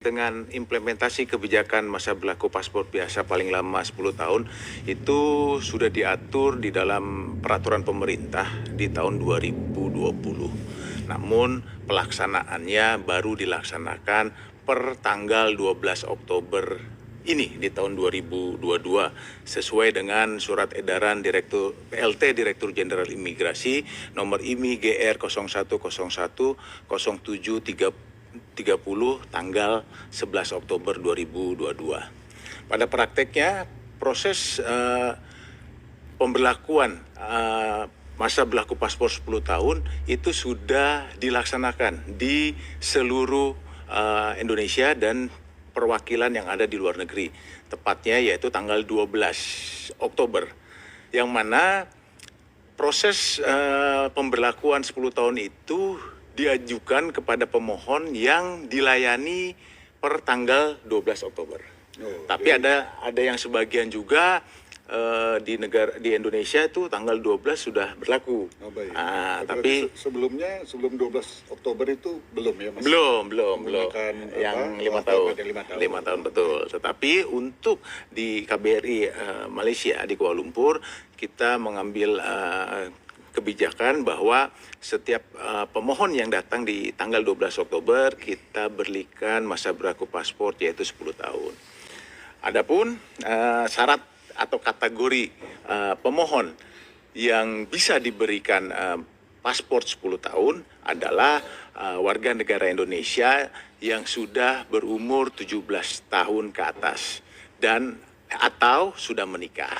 Dengan implementasi kebijakan masa berlaku paspor biasa paling lama 10 tahun itu sudah diatur di dalam peraturan pemerintah di tahun 2020. Namun pelaksanaannya baru dilaksanakan per tanggal 12 Oktober ini di tahun 2022 sesuai dengan surat edaran Direktur PLT Direktur Jenderal Imigrasi nomor IMI GR 0101 0730 tanggal 11 Oktober 2022. Pada prakteknya proses pemberlakuan masa berlaku paspor 10 tahun itu sudah dilaksanakan di seluruh Indonesia dan perwakilan yang ada di luar negeri. Tepatnya yaitu tanggal 12 Oktober. Yang mana proses pemberlakuan 10 tahun itu diajukan kepada pemohon yang dilayani per tanggal 12 Oktober. Tapi ada yang sebagian juga di Indonesia itu tanggal 12 sudah berlaku. Baik. Tapi sebelum 12 Oktober itu belum ya Mas? Belum. Yang 5 tahun. 5 tahun betul. Tetapi untuk di KBRI Malaysia di Kuala Lumpur kita mengambil kebijakan bahwa setiap pemohon yang datang di tanggal 12 Oktober kita berikan masa berlaku paspor yaitu 10 tahun. Adapun syarat atau kategori pemohon yang bisa diberikan paspor 10 tahun adalah warga negara Indonesia yang sudah berumur 17 tahun ke atas dan atau sudah menikah.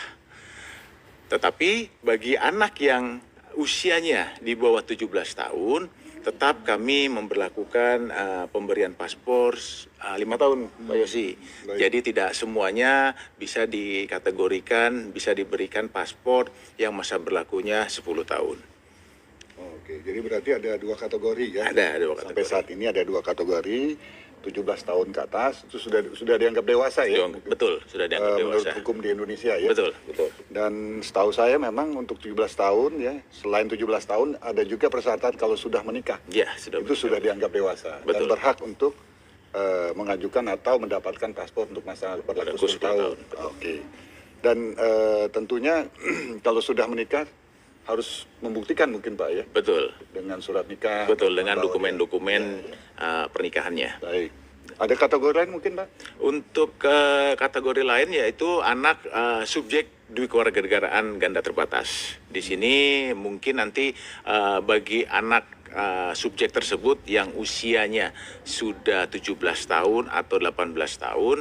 Tetapi bagi anak yang usianya di bawah 17 tahun, tetap kami memberlakukan pemberian paspor 5 tahun, Pak Yosi. Jadi tidak semuanya bisa dikategorikan, bisa diberikan paspor yang masa berlakunya 10 tahun. Oke, jadi berarti ada dua kategori ya? Ada dua kategori. Sampai saat ini ada dua kategori, 17 tahun ke atas, itu sudah dianggap dewasa ya? Betul, sudah dianggap dewasa. Menurut hukum di Indonesia ya? Betul. Dan setahu saya memang untuk 17 tahun ya, selain 17 tahun ada juga persyaratan kalau sudah menikah. Ya, itu sudah dianggap dewasa. Betul. Dan berhak untuk mengajukan atau mendapatkan paspor untuk masa berlaku 10 tahun. Oke. Dan tentunya kalau sudah menikah harus membuktikan mungkin Pak ya? Betul. Dengan surat nikah. Betul, dengan dokumen-dokumen pernikahannya. Baik. Ada kategori lain mungkin Pak? Untuk kategori lain yaitu anak subjek kewarganegaraan ganda terbatas. Di sini mungkin nanti bagi anak subjek tersebut yang usianya sudah 17 tahun atau 18 tahun,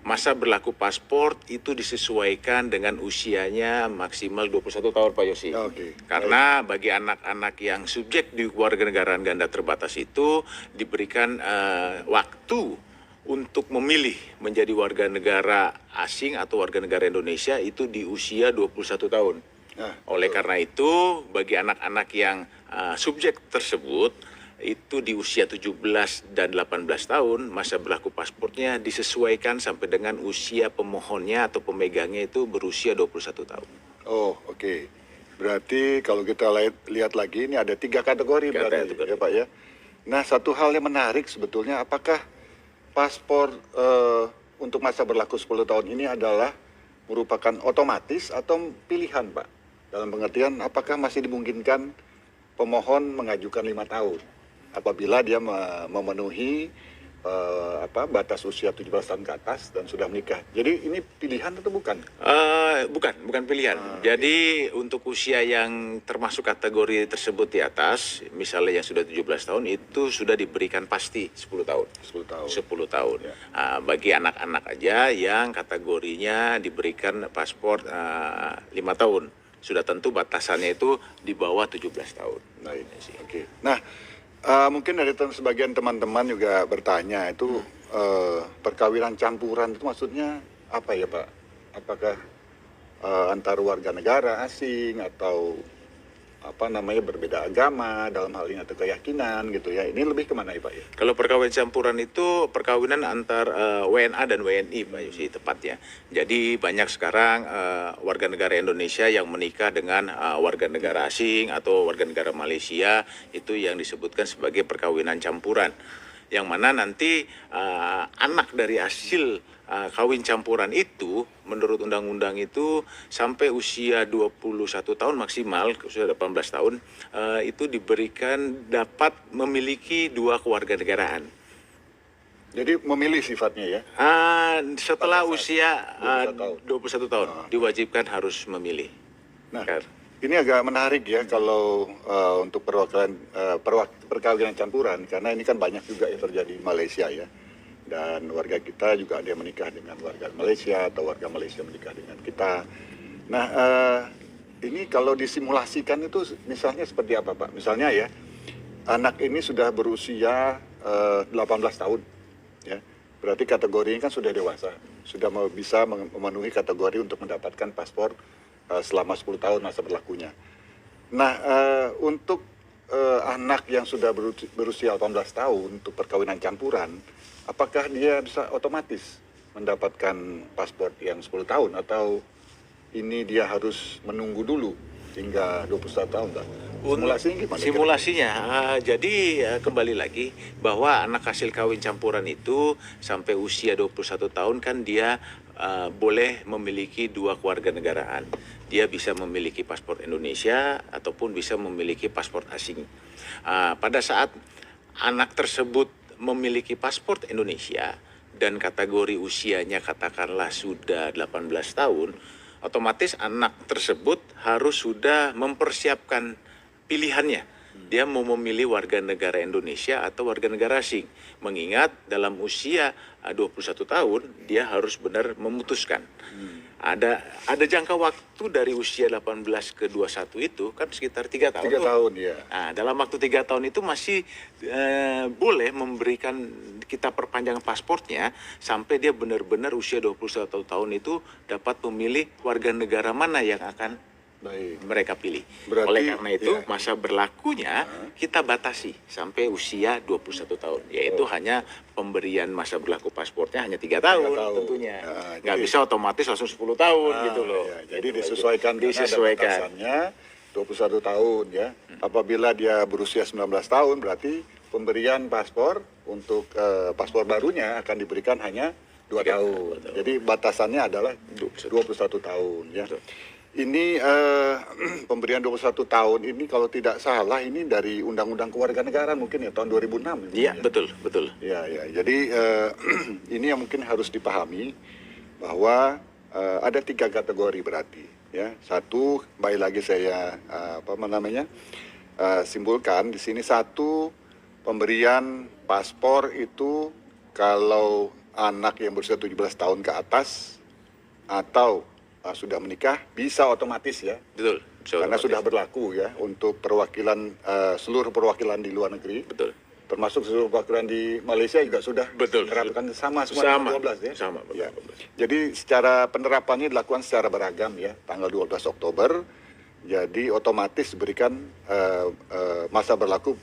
masa berlaku paspor itu disesuaikan dengan usianya maksimal 21 tahun Pak Yosi. Oke. Karena bagi anak-anak yang subjek di kewarganegaraan ganda terbatas itu diberikan waktu untuk memilih menjadi warga negara asing atau warga negara Indonesia itu di usia 21 tahun. Oleh karena itu bagi anak-anak yang subjek tersebut itu di usia 17 dan 18 tahun masa berlaku paspornya disesuaikan sampai dengan usia pemohonnya atau pemegangnya itu berusia 21 tahun. Oh, oke. Berarti kalau kita lihat lagi ini ada 3 kategori berarti ya Pak ya. Nah, satu hal yang menarik sebetulnya apakah paspor untuk masa berlaku 10 tahun ini adalah merupakan otomatis atau pilihan Pak? Dalam pengertian apakah masih dimungkinkan pemohon mengajukan 5 tahun apabila dia memenuhi batas usia 17 tahun ke atas dan sudah menikah. Jadi ini pilihan atau bukan? Bukan pilihan. Jadi untuk usia yang termasuk kategori tersebut di atas, misalnya yang sudah 17 tahun itu sudah diberikan pasti 10 tahun. 10 tahun. Ya. Bagi anak-anak aja yang kategorinya diberikan paspor 5 tahun. Sudah tentu batasannya itu di bawah 17 tahun. Nah, oke. Nah, mungkin ada sebagian teman-teman juga bertanya itu perkawinan campuran itu maksudnya apa ya Pak? Apakah antar warga negara asing atau berbeda agama dalam hal ini atau keyakinan gitu ya? Ini lebih kemana ya Pak ya? Kalau perkawinan campuran itu perkawinan antar WNA dan WNI Pak Yusi tepatnya. Jadi banyak sekarang warga negara Indonesia yang menikah dengan warga negara asing atau warga negara Malaysia itu yang disebutkan sebagai perkawinan campuran. yang mana nanti anak dari hasil kawin campuran itu menurut undang-undang itu sampai usia 21 tahun maksimal, sudah 18 tahun, itu diberikan dapat memiliki 2 kewarganegaraan. Jadi memilih sifatnya ya? Setelah usia 21 tahun diwajibkan harus memilih. Nah, ini agak menarik ya kalau untuk perkawinan campuran, karena ini kan banyak juga yang terjadi di Malaysia ya. Dan warga kita juga ada yang menikah dengan warga Malaysia atau warga Malaysia menikah dengan kita. Nah, ini kalau disimulasikan itu misalnya seperti apa Pak? Misalnya ya, anak ini sudah berusia 18 tahun. Ya, berarti kategori ini kan sudah dewasa, sudah bisa memenuhi kategori untuk mendapatkan paspor selama 10 tahun masa berlakunya. Nah, untuk anak yang sudah berusia 18 tahun untuk perkawinan campuran, apakah dia bisa otomatis mendapatkan paspor yang 10 tahun atau ini dia harus menunggu dulu hingga 21 tahun Pak? Simulasinya gimana? Simulasinya, jadi kembali lagi bahwa anak hasil kawin campuran itu sampai usia 21 tahun kan dia boleh memiliki 2 kewarganegaraan. Dia bisa memiliki paspor Indonesia ataupun bisa memiliki paspor asing. Pada saat anak tersebut memiliki paspor Indonesia dan kategori usianya katakanlah sudah 18 tahun, otomatis anak tersebut harus sudah mempersiapkan pilihannya. Dia mau memilih warga negara Indonesia atau warga negara asing. Mengingat dalam usia 21 tahun dia harus benar memutuskan. Ada jangka waktu dari usia 18 ke 21 itu kan sekitar 3 tahun. 3 tahun ya. Nah, dalam waktu 3 tahun itu masih boleh memberikan kita perpanjang pasportnya sampai dia benar-benar usia 21 tahun itu dapat memilih warga negara mana yang akan mereka pilih. Berarti, oleh karena itu masa berlakunya kita batasi sampai usia 21 tahun. Yaitu hanya pemberian masa berlaku pasportnya hanya 3 tahun tentunya. Nggak bisa otomatis langsung 10 tahun gitu loh. Ya, jadi disesuaikan. Batasannya 21 tahun ya. Apabila dia berusia 19 tahun berarti pemberian paspor untuk paspor barunya akan diberikan hanya 2 tahun. Jadi batasannya adalah 21 tahun ya. Betul. Ini pemberian 21 tahun ini kalau tidak salah ini dari Undang-Undang Kewarganegaraan mungkin ya tahun 2006. Iya, betul, betul. Ya, ya. Jadi ini yang mungkin harus dipahami bahwa ada 3 kategori berarti ya. Satu, baik lagi saya simpulkan di sini, satu, pemberian paspor itu kalau anak yang berusia 17 tahun ke atas atau sudah menikah bisa otomatis ya. Betul. Karena sudah berlaku ya untuk perwakilan seluruh perwakilan di luar negeri. Betul. Termasuk seluruh perwakilan di Malaysia juga sudah menerapkan sama semua 12 ya. Sama. Ya. Jadi secara penerapannya dilakukan secara beragam ya. Tanggal 12 Oktober. Jadi otomatis diberikan masa berlaku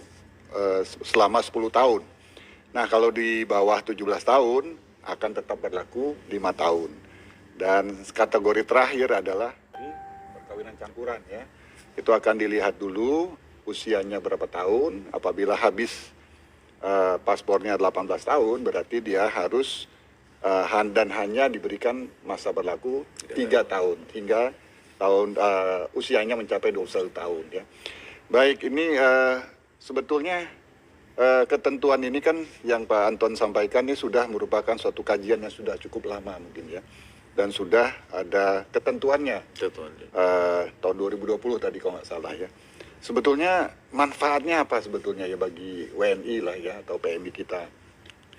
selama 10 tahun. Nah, kalau di bawah 17 tahun akan tetap berlaku 5 tahun. Dan kategori terakhir adalah perkawinan campuran ya. Itu akan dilihat dulu usianya berapa tahun. Apabila habis paspornya 18 tahun berarti dia harus dan hanya diberikan masa berlaku 3 tahun hingga tahun usianya mencapai 21 tahun ya. Baik, ini sebetulnya ketentuan ini kan yang Pak Anton sampaikan ini sudah merupakan suatu kajian yang sudah cukup lama mungkin ya. Dan sudah ada ketentuannya tahun 2020 tadi kalau nggak salah ya. Sebetulnya manfaatnya apa sebetulnya ya bagi WNI lah ya atau PMI kita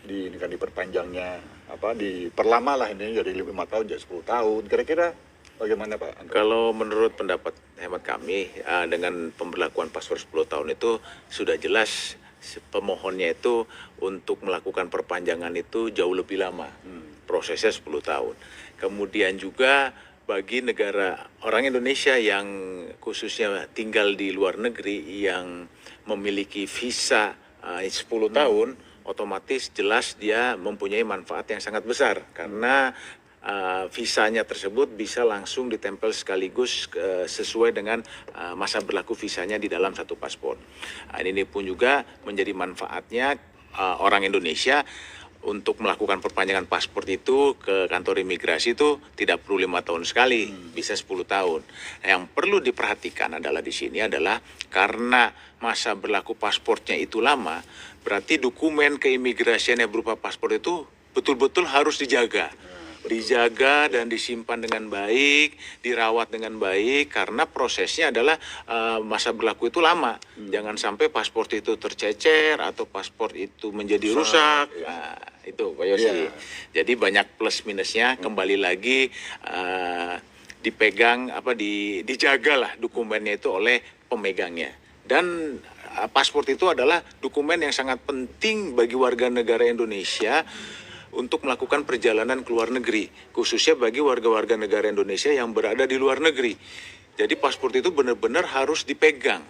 ini kan diperpanjangnya diperlama lah ini jadi 5 tahun jadi 10 tahun. Kira-kira bagaimana Pak? Kalau menurut pendapat hemat kami dengan pemberlakuan paspor 10 tahun itu sudah jelas pemohonnya itu untuk melakukan perpanjangan itu jauh lebih lama. Prosesnya 10 tahun. Kemudian juga bagi negara orang Indonesia yang khususnya tinggal di luar negeri yang memiliki visa 10 tahun, otomatis jelas dia mempunyai manfaat yang sangat besar karena visanya tersebut bisa langsung ditempel sekaligus sesuai dengan masa berlaku visanya di dalam satu paspor. Ini pun juga menjadi manfaatnya orang Indonesia untuk melakukan perpanjangan paspor itu ke kantor imigrasi itu tidak perlu 5 tahun sekali, bisa 10 tahun. Nah, yang perlu diperhatikan adalah di sini adalah karena masa berlaku paspornya itu lama, berarti dokumen keimigrasian yang berupa paspor itu betul-betul harus dijaga dan disimpan dengan baik, dirawat dengan baik karena prosesnya adalah masa berlaku itu lama. Jangan sampai paspor itu tercecer atau paspor itu menjadi rusak. Nah, itu Pak Yosi. Jadi banyak plus minusnya. Kembali lagi dipegang dijagalah dokumennya itu oleh pemegangnya. Dan paspor itu adalah dokumen yang sangat penting bagi warga negara Indonesia untuk melakukan perjalanan ke luar negeri, khususnya bagi warga-warga negara Indonesia yang berada di luar negeri. Jadi paspor itu benar-benar harus dipegang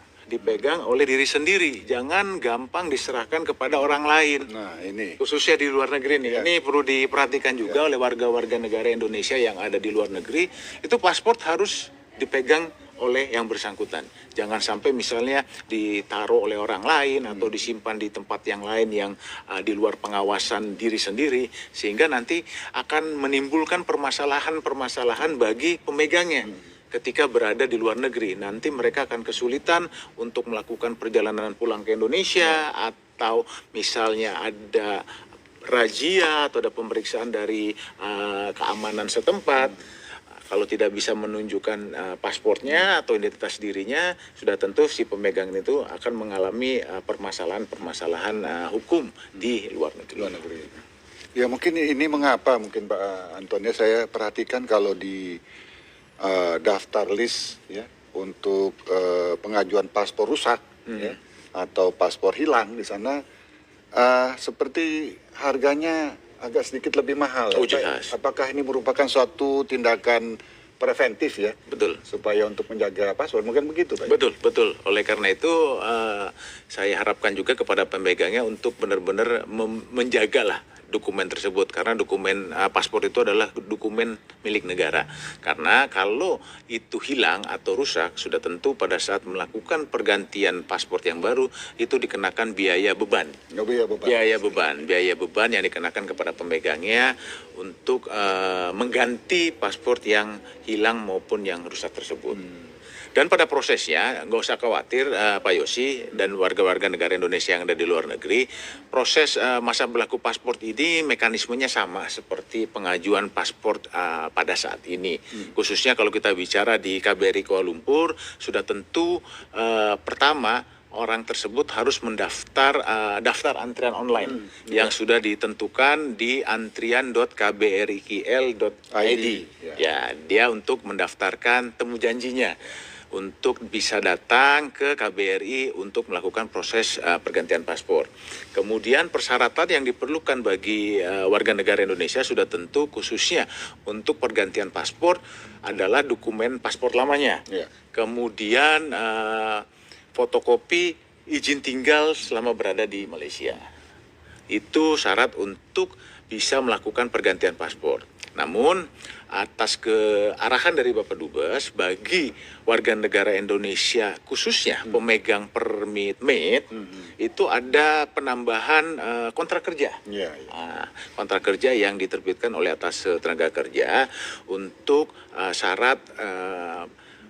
oleh diri sendiri, jangan gampang diserahkan kepada orang lain. Nah, ini khususnya di luar negeri nih. Ini perlu diperhatikan juga oleh warga-warga negara Indonesia yang ada di luar negeri, itu paspor harus dipegang oleh yang bersangkutan. Jangan sampai misalnya ditaruh oleh orang lain atau disimpan di tempat yang lain yang di luar pengawasan diri sendiri, sehingga nanti akan menimbulkan permasalahan bagi pemegangnya. Ketika berada di luar negeri, nanti mereka akan kesulitan untuk melakukan perjalanan pulang ke Indonesia, atau misalnya ada razia atau ada pemeriksaan dari keamanan setempat. Kalau tidak bisa menunjukkan paspornya atau identitas dirinya, sudah tentu si pemegang itu akan mengalami permasalahan hukum di luar negeri. Ya, mungkin ini mengapa mungkin Pak Anton, saya perhatikan kalau di daftar list ya untuk pengajuan paspor rusak ya, atau paspor hilang di sana seperti harganya agak sedikit lebih mahal. Apakah ini merupakan suatu tindakan preventif ya? Betul. Supaya untuk menjaga paspor, mungkin begitu Pak? Betul. Oleh karena itu saya harapkan juga kepada pemegangnya untuk benar-benar menjagalah dokumen tersebut, karena dokumen paspor itu adalah dokumen milik negara. Karena kalau itu hilang atau rusak, sudah tentu pada saat melakukan pergantian paspor yang baru itu dikenakan biaya beban yang dikenakan kepada pemegangnya untuk mengganti paspor yang hilang maupun yang rusak tersebut. Dan pada prosesnya, nggak usah khawatir Pak Yosi dan warga-warga negara Indonesia yang ada di luar negeri, proses masa berlaku paspor ini mekanismenya sama seperti pengajuan paspor pada saat ini. Khususnya kalau kita bicara di KBRI Kuala Lumpur, sudah tentu pertama orang tersebut harus mendaftar daftar antrian online yang sudah ditentukan di antrian.kbrikl.id. Ya, dia untuk mendaftarkan temu janjinya untuk bisa datang ke KBRI untuk melakukan proses pergantian paspor. Kemudian persyaratan yang diperlukan bagi warga negara Indonesia sudah tentu khususnya untuk pergantian paspor adalah dokumen paspor lamanya. Kemudian fotokopi izin tinggal selama berada di Malaysia. Itu syarat untuk bisa melakukan pergantian paspor. Namun atas arahan dari Bapak Dubes, bagi warga negara Indonesia khususnya pemegang permit MIT itu ada penambahan kontrak kerja. Kontrak kerja yang diterbitkan oleh atas tenaga kerja untuk syarat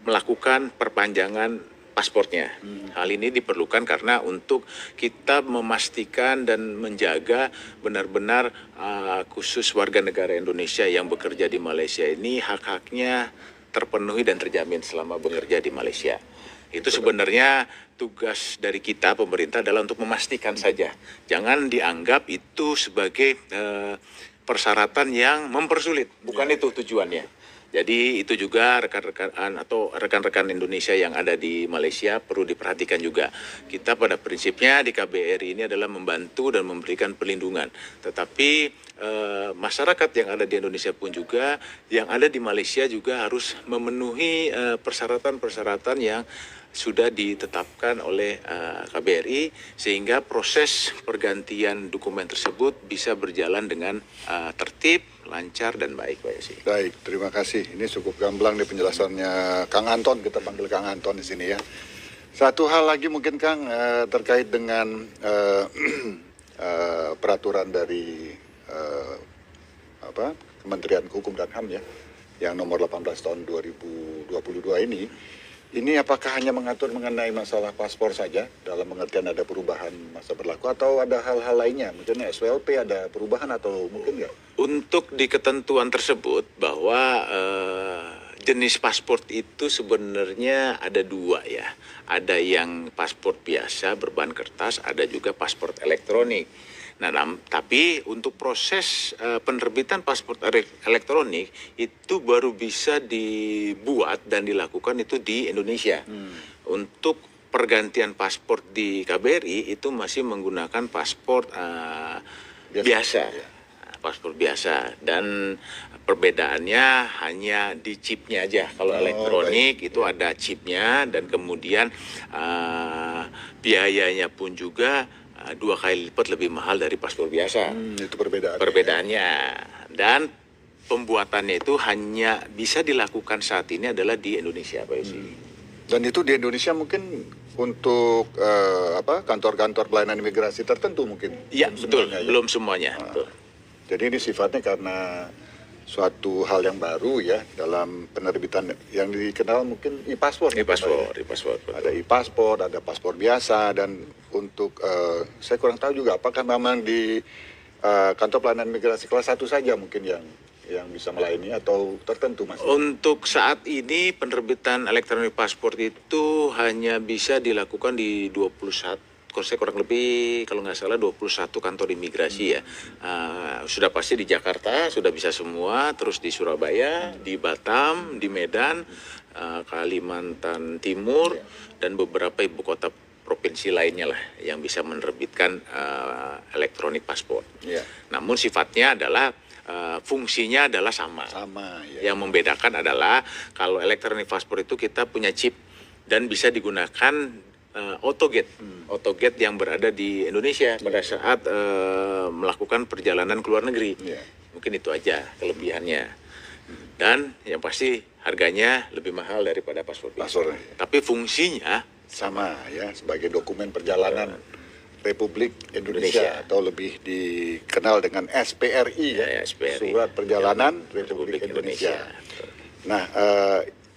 melakukan perpanjangan paspornya. Hal ini diperlukan karena untuk kita memastikan dan menjaga benar-benar khusus warga negara Indonesia yang bekerja di Malaysia ini hak-haknya terpenuhi dan terjamin selama bekerja di Malaysia. Itu sebenarnya tugas dari kita pemerintah adalah untuk memastikan saja. Jangan dianggap itu sebagai persyaratan yang mempersulit. Bukan itu tujuannya. Jadi itu juga rekan-rekan Indonesia yang ada di Malaysia perlu diperhatikan juga. Kita pada prinsipnya di KBRI ini adalah membantu dan memberikan perlindungan. Tetapi masyarakat yang ada di Indonesia pun juga, yang ada di Malaysia juga harus memenuhi persyaratan-persyaratan yang sudah ditetapkan oleh KBRI sehingga proses pergantian dokumen tersebut bisa berjalan dengan tertib, lancar dan baik, Pak Yosi. Baik, terima kasih. Ini cukup gamblang nih penjelasannya Kang Anton, kita panggil Kang Anton di sini ya. Satu hal lagi mungkin Kang terkait dengan peraturan dari Kementerian Hukum dan HAM ya, yang nomor 18 tahun 2022 ini apakah hanya mengatur mengenai masalah paspor saja dalam pengertian ada perubahan masa berlaku atau ada hal-hal lainnya, misalnya SWLP ada perubahan atau mungkin nggak? Untuk di ketentuan tersebut bahwa jenis paspor itu sebenarnya ada dua ya. Ada yang paspor biasa berbahan kertas, ada juga paspor elektronik. Nah, tapi untuk proses penerbitan paspor elektronik itu baru bisa dibuat dan dilakukan itu di Indonesia. Untuk pergantian paspor di KBRI itu masih menggunakan paspor biasa. Paspor biasa, dan perbedaannya hanya di chipnya aja. Kalau elektronik itu ada chipnya, dan kemudian biayanya pun juga 2 kali lipat lebih mahal dari paspor biasa. Itu perbedaannya. Perbedaannya. Dan pembuatannya itu hanya bisa dilakukan saat ini adalah di Indonesia, Pak Yosi. Dan itu di Indonesia mungkin untuk kantor-kantor pelayanan imigrasi tertentu mungkin? Iya, betul. Belum semuanya. Betul. Jadi ini sifatnya karena suatu hal yang baru ya dalam penerbitan yang dikenal mungkin e-paspor. E-paspor. Ada e-paspor, ada paspor biasa, dan untuk saya kurang tahu juga apakah memang di kantor pelayanan imigrasi kelas 1 saja mungkin yang bisa melayani atau tertentu Mas? Untuk saat ini penerbitan elektronik paspor itu hanya bisa dilakukan di 21, saya kurang lebih kalau nggak salah 21 kantor imigrasi ya. Sudah pasti di Jakarta sudah bisa semua, terus di Surabaya, di Batam, di Medan, Kalimantan Timur, dan beberapa ibu kota provinsi lainnya lah yang bisa menerbitkan elektronik paspor. Namun sifatnya adalah fungsinya adalah sama. Yang membedakan adalah kalau elektronik paspor itu kita punya chip dan bisa digunakan autogate yang berada di Indonesia pada saat melakukan perjalanan ke luar negeri. Mungkin itu aja kelebihannya. Dan yang pasti harganya lebih mahal daripada paspor biasa. Tapi fungsinya sama ya, sebagai dokumen perjalanan Republik Indonesia atau lebih dikenal dengan SPRI ya, SPRI. Surat Perjalanan Republik Indonesia. Nah,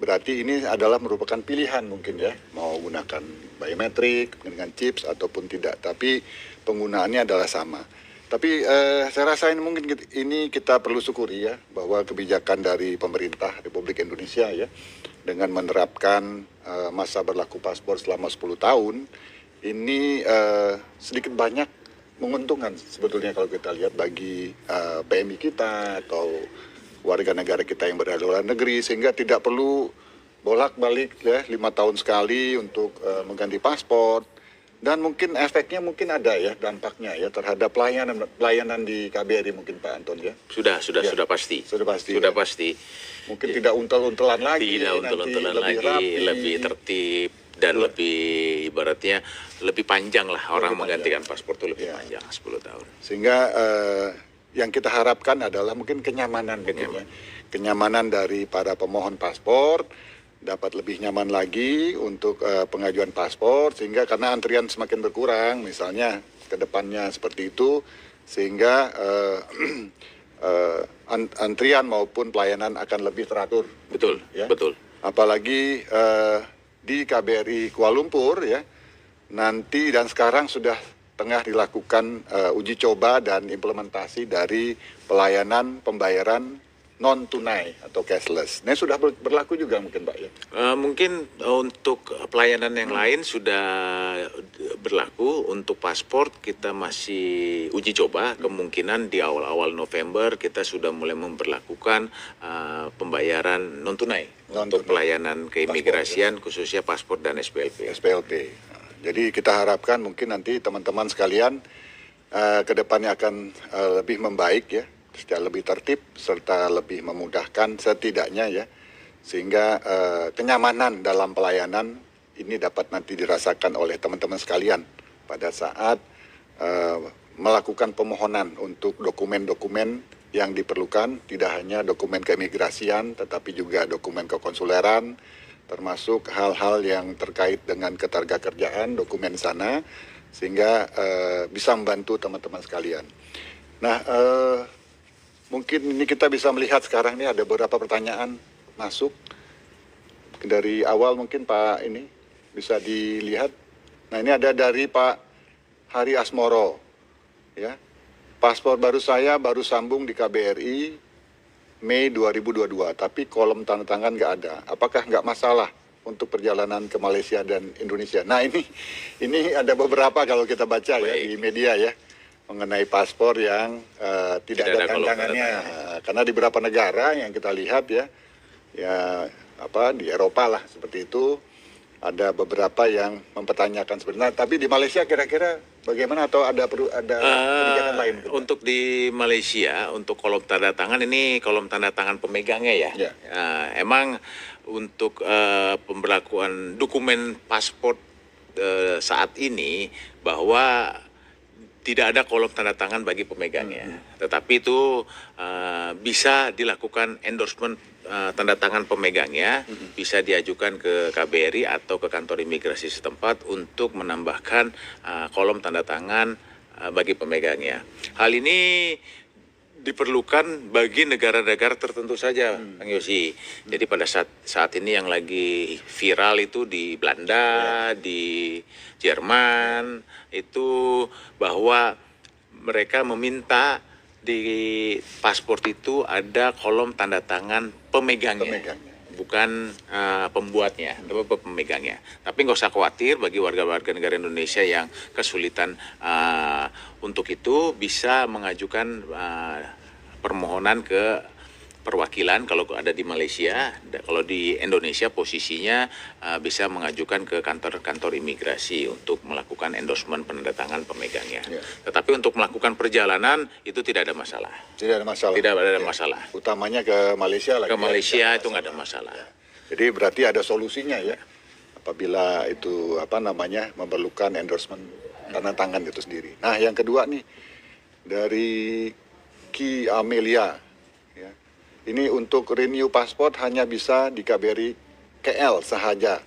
berarti ini adalah merupakan pilihan mungkin ya, mau gunakan biometrik dengan chips ataupun tidak, tapi penggunaannya adalah sama. Tapi saya rasa ini mungkin ini kita perlu syukuri ya, bahwa kebijakan dari pemerintah Republik Indonesia ya, dengan menerapkan masa berlaku paspor selama 10 tahun, ini sedikit banyak menguntungkan sebetulnya kalau kita lihat bagi PMI kita atau warga negara kita yang berada di luar negeri, sehingga tidak perlu bolak-balik ya 5 tahun sekali untuk mengganti paspor, dan mungkin efeknya mungkin ada ya dampaknya ya terhadap pelayanan di KBRI mungkin Pak Anton ya. Sudah pasti. Sudah pasti. Mungkin tidak untel-untelan lagi. Tidak untel-untelan lagi, lebih tertib dan lebih ibaratnya lebih panjang lah orang menggantikan paspor itu lebih panjang 10 tahun. Sehingga yang kita harapkan adalah mungkin kenyamanan. Kenyamanan dari para pemohon paspor dapat lebih nyaman lagi untuk pengajuan paspor, sehingga karena antrian semakin berkurang misalnya ke depannya seperti itu, sehingga antrian maupun pelayanan akan lebih teratur. Betul, ya? Betul. Apalagi di KBRI Kuala Lumpur ya, nanti dan sekarang sudah tengah dilakukan uji coba dan implementasi dari pelayanan pembayaran non tunai atau cashless. Ini sudah berlaku juga mungkin Pak ya? Mungkin untuk pelayanan yang lain sudah berlaku. Untuk paspor kita masih uji coba. Kemungkinan di awal-awal November kita sudah mulai memberlakukan pembayaran non tunai untuk pelayanan keimigrasian khususnya paspor dan SPLP. Jadi kita harapkan mungkin nanti teman-teman sekalian ke depannya akan lebih membaik ya, secara lebih tertib serta lebih memudahkan setidaknya ya, sehingga kenyamanan dalam pelayanan ini dapat nanti dirasakan oleh teman-teman sekalian pada saat melakukan pemohonan untuk dokumen-dokumen yang diperlukan, tidak hanya dokumen keimigrasian tetapi juga dokumen kekonsuleran, termasuk hal-hal yang terkait dengan ketenaga kerjaan, dokumen sana, sehingga bisa membantu teman-teman sekalian. Nah, mungkin ini kita bisa melihat sekarang ini ada beberapa pertanyaan masuk dari awal, mungkin Pak ini bisa dilihat. Nah, ini ada dari Pak Hari Asmoro, ya. Paspor baru saya baru sambung di KBRI Mei 2022, tapi kolom tanda tangan nggak ada. Apakah nggak masalah untuk perjalanan ke Malaysia dan Indonesia? Nah, ini ada beberapa kalau kita baca ya di media ya, mengenai paspor yang tidak ada tanda tangannya. Karena di beberapa negara yang kita lihat ya di Eropa lah seperti itu, ada beberapa yang mempertanyakan sebenarnya. Tapi di Malaysia kira-kira bagaimana, atau ada kebijakan lain? Untuk di Malaysia, untuk kolom tanda tangan ini kolom tanda tangan pemegangnya ya. Emang untuk pemberlakuan dokumen paspor saat ini bahwa tidak ada kolom tanda tangan bagi pemegangnya. Tetapi itu bisa dilakukan endorsement tanda tangan pemegangnya, bisa diajukan ke KBRI atau ke kantor imigrasi setempat untuk menambahkan kolom tanda tangan bagi pemegangnya. Hal ini diperlukan bagi negara-negara tertentu saja, Kang Yosi. Jadi pada saat ini yang lagi viral itu di Belanda, di Jerman, itu bahwa mereka meminta di paspor itu ada kolom tanda tangan pemegangnya. Bukan pembuatnya, tapi pemegangnya. Tapi nggak usah khawatir, bagi warga-warga negara Indonesia yang kesulitan untuk itu bisa mengajukan permohonan ke perwakilan kalau ada di Malaysia. Kalau di Indonesia posisinya bisa mengajukan ke kantor-kantor imigrasi untuk melakukan endorsement penandatangan pemegangnya. Tetapi untuk melakukan perjalanan itu tidak ada masalah. Tidak ada masalah. Tidak ada masalah. Utamanya ke Malaysia lagi. Ke Malaysia itu nggak ada masalah. Jadi berarti ada solusinya ya. Apabila itu memerlukan endorsement tanda tangan itu sendiri. Nah, yang kedua nih dari Ki Amelia. Ini untuk renew paspor hanya bisa di KBRI KL sahaja.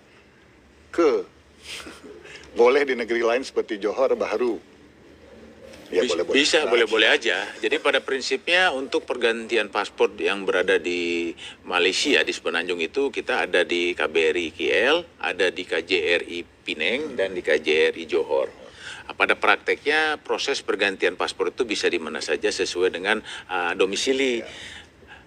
Boleh di negeri lain seperti Johor Bahru. Ya, boleh-boleh aja. Jadi pada prinsipnya untuk pergantian paspor yang berada di Malaysia, di Semenanjung itu kita ada di KBRI KL, ada di KJRI Penang, dan di KJRI Johor. Pada prakteknya proses pergantian paspor itu bisa di mana saja sesuai dengan domisili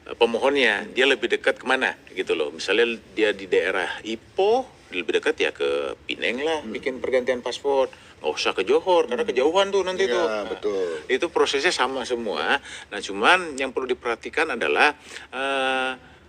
pemohonnya. Dia lebih dekat kemana gitu loh. Misalnya dia di daerah Ipoh, lebih dekat ya ke Penang lah bikin pergantian paspor. Nggak usah ke Johor karena kejauhan tuh nanti tuh. Betul. Itu prosesnya sama semua. Nah, cuman yang perlu diperhatikan adalah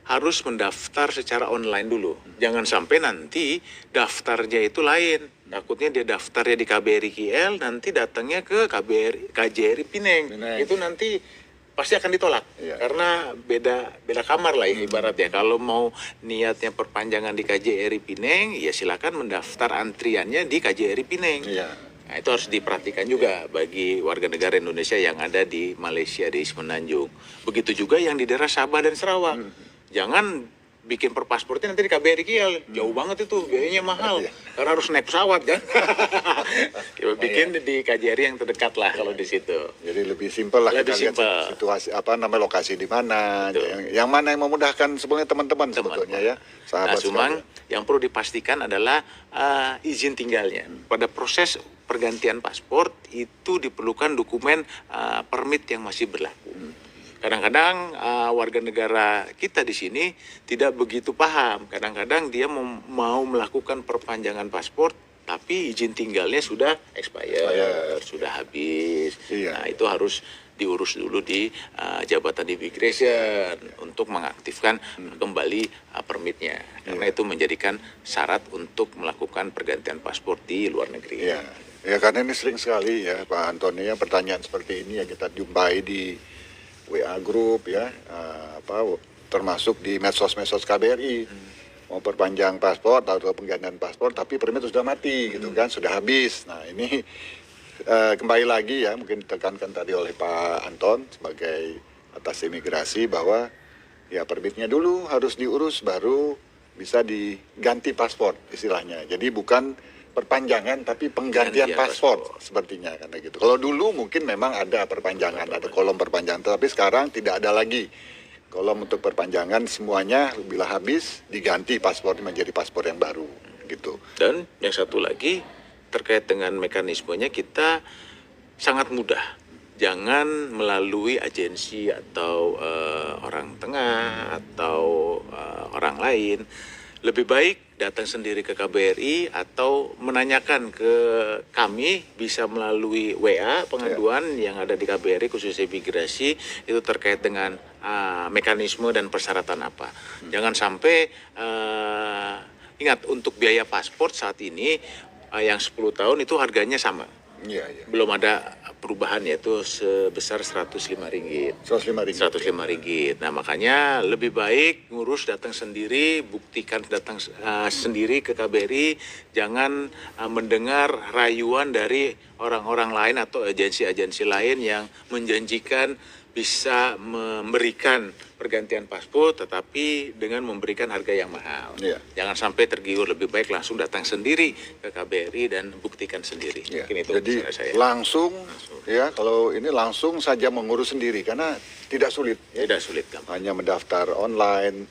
harus mendaftar secara online dulu. Jangan sampai nanti daftarnya itu lain. Takutnya dia daftarnya di KBRI KL, nanti datangnya ke KJRI Penang. Itu nanti pasti akan ditolak karena beda kamar lah ya ibaratnya. Kalau mau niatnya perpanjangan di KJRI Penang, ya silakan mendaftar antriannya di KJRI Penang. Nah, itu harus diperhatikan juga bagi warga negara Indonesia yang ada di Malaysia di Semenanjung. Begitu juga yang di daerah Sabah dan Sarawak. Jangan bikin perpasportnya nanti di KBRI KL, jauh banget itu, biayanya mahal karena harus naik pesawat kan. Bikin di KJRI yang terdekat lah kalau di situ. Jadi lebih simpel lah kita lihat situasi lokasi di mana, yang mana yang memudahkan sebenarnya teman-teman sebetulnya ya. Nah, cuma yang perlu dipastikan adalah izin tinggalnya. Pada proses pergantian paspor itu diperlukan dokumen permit yang masih berlaku. Kadang-kadang warga negara kita di sini tidak begitu paham. Kadang-kadang dia mau melakukan perpanjangan paspor, tapi izin tinggalnya sudah expired, sudah habis. Nah, itu harus diurus dulu di jabatan immigration untuk mengaktifkan kembali permitnya. Karena itu menjadikan syarat untuk melakukan pergantian paspor di luar negeri. Ya, karena ini sering sekali ya Pak Antoni, ya, pertanyaan seperti ini yang kita jumpai di WA Group ya, termasuk di medsos-medsos KBRI, mau perpanjang paspor atau penggantian paspor, tapi permit sudah mati gitu kan, sudah habis. Nah, ini kembali lagi ya, mungkin ditekankan tadi oleh Pak Anton sebagai atas imigrasi bahwa ya permitnya dulu harus diurus baru bisa diganti paspor istilahnya. Jadi bukan perpanjangan tapi penggantian paspor sepertinya karena gitu. Kalau dulu mungkin memang ada perpanjangan, ada kolom perpanjangan, tapi sekarang tidak ada lagi kolom untuk perpanjangan, semuanya bila habis diganti paspor menjadi paspor yang baru gitu. Dan yang satu lagi terkait dengan mekanismenya, kita sangat mudah. Jangan melalui agensi atau orang tengah atau orang lain. Lebih baik datang sendiri ke KBRI atau menanyakan ke kami, bisa melalui WA pengaduan yang ada di KBRI khusus imigrasi, itu terkait dengan mekanisme dan persyaratan apa. Jangan sampai ingat, untuk biaya paspor saat ini yang 10 tahun itu harganya sama. Belum ada perubahan, yaitu sebesar Rp105. Rp105. Nah, makanya lebih baik ngurus, datang sendiri, buktikan datang sendiri ke KBRI, jangan mendengar rayuan dari orang-orang lain atau agensi-agensi lain yang menjanjikan bisa memberikan pergantian paspor tetapi dengan memberikan harga yang mahal. Jangan sampai tergiur, lebih baik langsung datang sendiri ke KBRI dan buktikan sendiri. Itu jadi saya. Langsung ya, kalau ini langsung saja mengurus sendiri karena tidak sulit. Tidak sulit, hanya mendaftar online,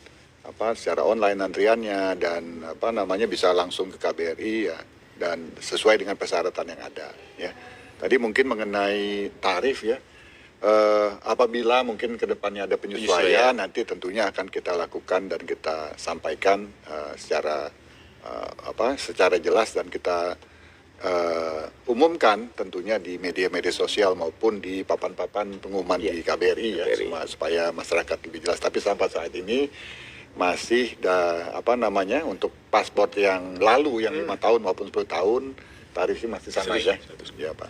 secara online antriannya, dan bisa langsung ke KBRI ya, dan sesuai dengan persyaratan yang ada ya. Tadi mungkin mengenai tarif ya. Apabila mungkin ke depannya ada penyesuaian, nanti tentunya akan kita lakukan dan kita sampaikan secara jelas, dan kita umumkan tentunya di media-media sosial maupun di papan-papan pengumuman di KBRI ya, supaya masyarakat lebih jelas. Tapi sampai saat ini masih untuk paspor yang lalu yang 5 tahun maupun 10 tahun tarifnya masih sama ya. Ya, Pak.